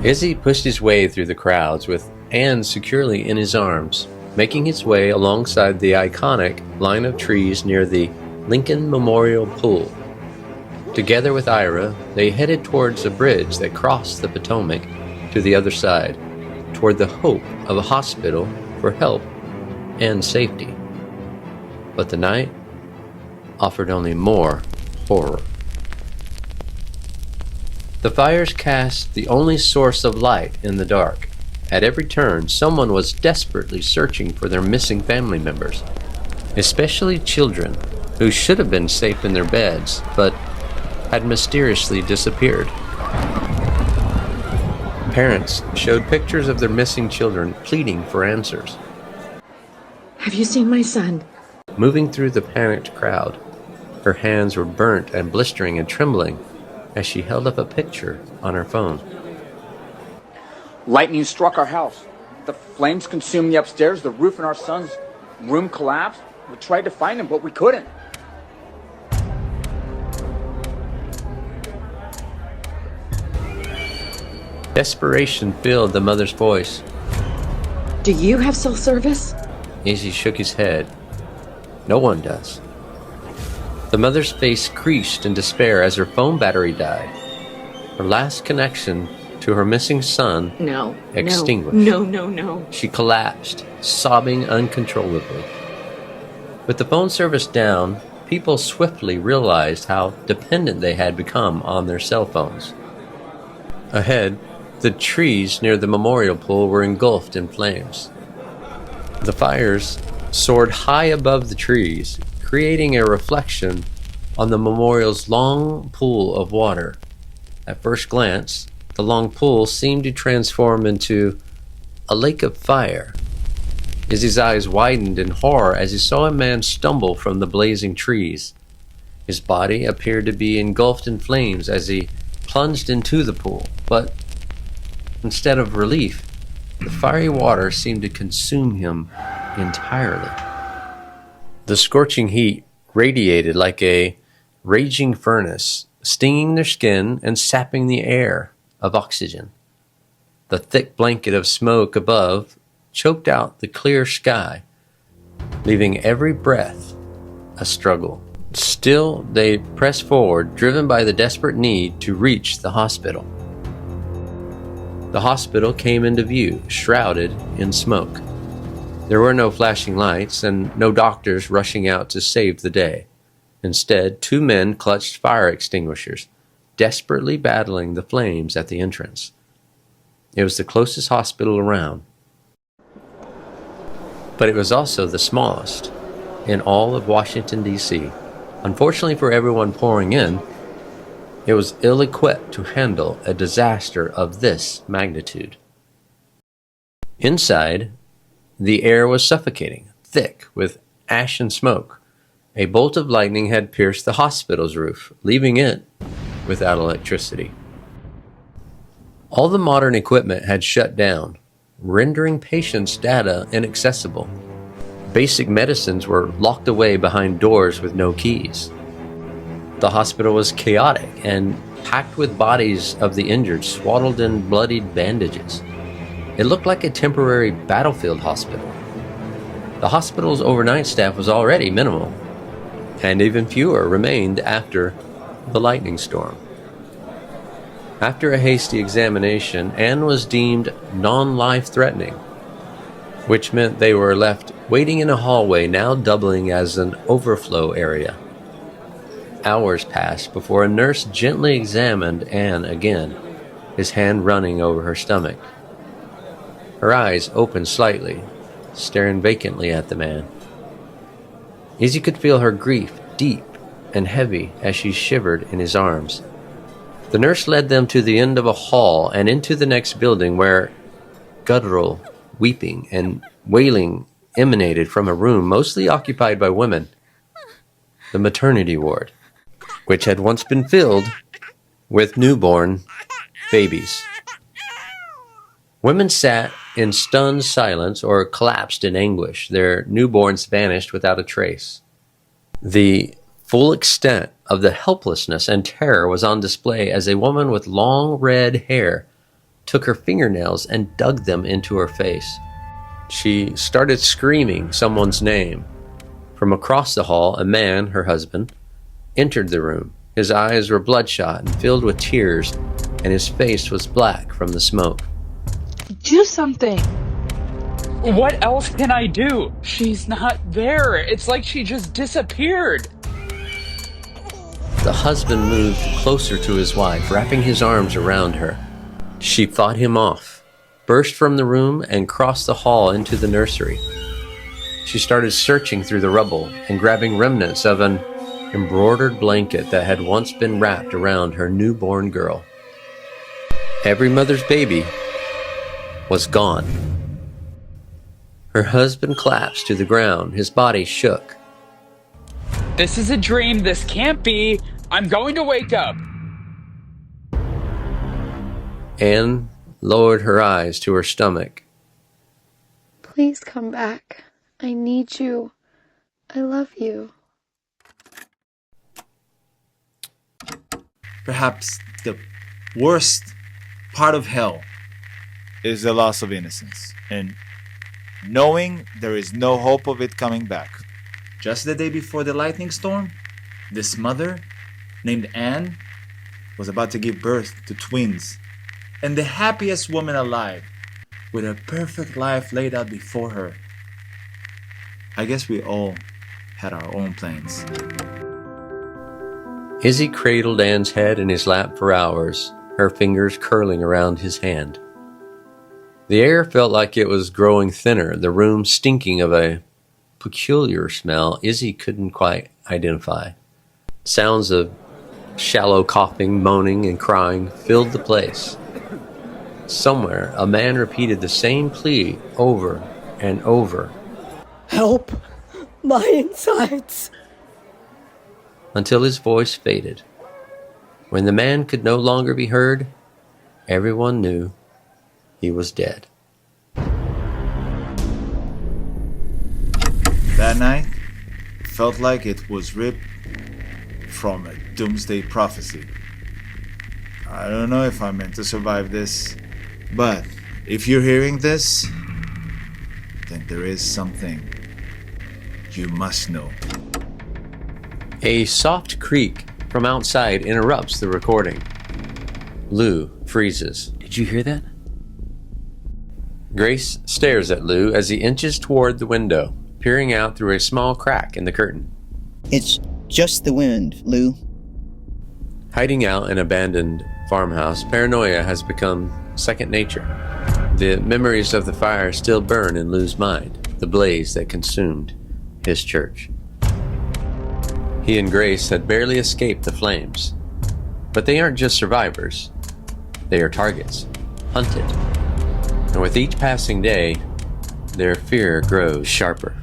Izzy pushed his way through the crowds with Anne securely in his arms, making his way alongside the iconic line of trees near the Lincoln Memorial Pool. Together with Ira, they headed towards a bridge that crossed the Potomac to the other side, toward the hope of a hospital for help and safety. But the night offered only more horror. The fires cast the only source of light in the dark. At every turn, someone was desperately searching for their missing family members, especially children who should have been safe in their beds, but had mysteriously disappeared. Parents showed pictures of their missing children, pleading for answers. Have you seen my son? Moving through the panicked crowd, her hands were burnt and blistering and trembling as she held up a picture on her phone. Lightning struck our house. The flames consumed the upstairs. The roof in our son's room collapsed. We tried to find him, but we couldn't. Desperation filled the mother's voice. Do you have cell service? Izzy shook his head. No one does. The mother's face creased in despair as her phone battery died. Her last connection to her missing son extinguished. No. She collapsed, sobbing uncontrollably. With the phone service down, people swiftly realized how dependent they had become on their cell phones. Ahead, the trees near the memorial pool were engulfed in flames. The fires soared high above the trees, creating a reflection on the memorial's long pool of water. At first glance, the long pool seemed to transform into a lake of fire. Izzy's eyes widened in horror as he saw a man stumble from the blazing trees. His body appeared to be engulfed in flames as he plunged into the pool, but instead of relief, the fiery water seemed to consume him entirely. The scorching heat radiated like a raging furnace, stinging their skin and sapping the air of oxygen. The thick blanket of smoke above choked out the clear sky, leaving every breath a struggle. Still, they pressed forward, driven by the desperate need to reach the hospital. The hospital came into view, shrouded in smoke. There were no flashing lights and no doctors rushing out to save the day. Instead, two men clutched fire extinguishers, desperately battling the flames at the entrance. It was the closest hospital around, but it was also the smallest in all of Washington, D.C. Unfortunately for everyone pouring in, it was ill-equipped to handle a disaster of this magnitude. Inside, the air was suffocating, thick with ash and smoke. A bolt of lightning had pierced the hospital's roof, leaving it without electricity. All the modern equipment had shut down, rendering patients' data inaccessible. Basic medicines were locked away behind doors with no keys. The hospital was chaotic and packed with bodies of the injured, swaddled in bloodied bandages. It looked like a temporary battlefield hospital. The hospital's overnight staff was already minimal, and even fewer remained after the lightning storm. After a hasty examination, Anne was deemed non-life-threatening, which meant they were left waiting in a hallway now doubling as an overflow area. Hours passed before a nurse gently examined Anne again, his hand running over her stomach. Her eyes opened slightly, staring vacantly at the man. Izzy could feel her grief deep and heavy as she shivered in his arms. The nurse led them to the end of a hall and into the next building where guttural weeping and wailing emanated from a room mostly occupied by women, the maternity ward, which had once been filled with newborn babies. Women sat in stunned silence or collapsed in anguish, their newborns vanished without a trace. The full extent of the helplessness and terror was on display as a woman with long red hair took her fingernails and dug them into her face. She started screaming someone's name. From across the hall, a man, her husband, entered the room. His eyes were bloodshot and filled with tears, and his face was black from the smoke. Do something! What else can I do? She's not there. It's like she just disappeared. The husband moved closer to his wife, wrapping his arms around her. She fought him off, burst from the room, and crossed the hall into the nursery. She started searching through the rubble and grabbing remnants of an embroidered blanket that had once been wrapped around her newborn girl. Every mother's baby was gone. Her husband collapsed to the ground. His body shook. This is a dream. This can't be. I'm going to wake up. Anne lowered her eyes to her stomach. Please come back. I need you. I love you. Perhaps the worst part of hell is the loss of innocence and knowing there is no hope of it coming back. Just the day before the lightning storm, this mother named Anne was about to give birth to twins, and the happiest woman alive with a perfect life laid out before her. I guess we all had our own plans. Izzy cradled Anne's head in his lap for hours, her fingers curling around his hand. The air felt like it was growing thinner, the room stinking of a peculiar smell Izzy couldn't quite identify. Sounds of shallow coughing, moaning, and crying filled the place. Somewhere, a man repeated the same plea over and over. Help! My insides! Until his voice faded. When the man could no longer be heard, everyone knew he was dead. That night felt like it was ripped from a doomsday prophecy. I don't know if I'm meant to survive this, but if you're hearing this, then there is something you must know. A soft creak from outside interrupts the recording. Lou freezes. Did you hear that? Grace stares at Lou as he inches toward the window, peering out through a small crack in the curtain. It's just the wind, Lou. Hiding out in an abandoned farmhouse, paranoia has become second nature. The memories of the fire still burn in Lou's mind, the blaze that consumed his church. He and Grace had barely escaped the flames. But they aren't just survivors. They are targets, hunted. And with each passing day, their fear grows sharper.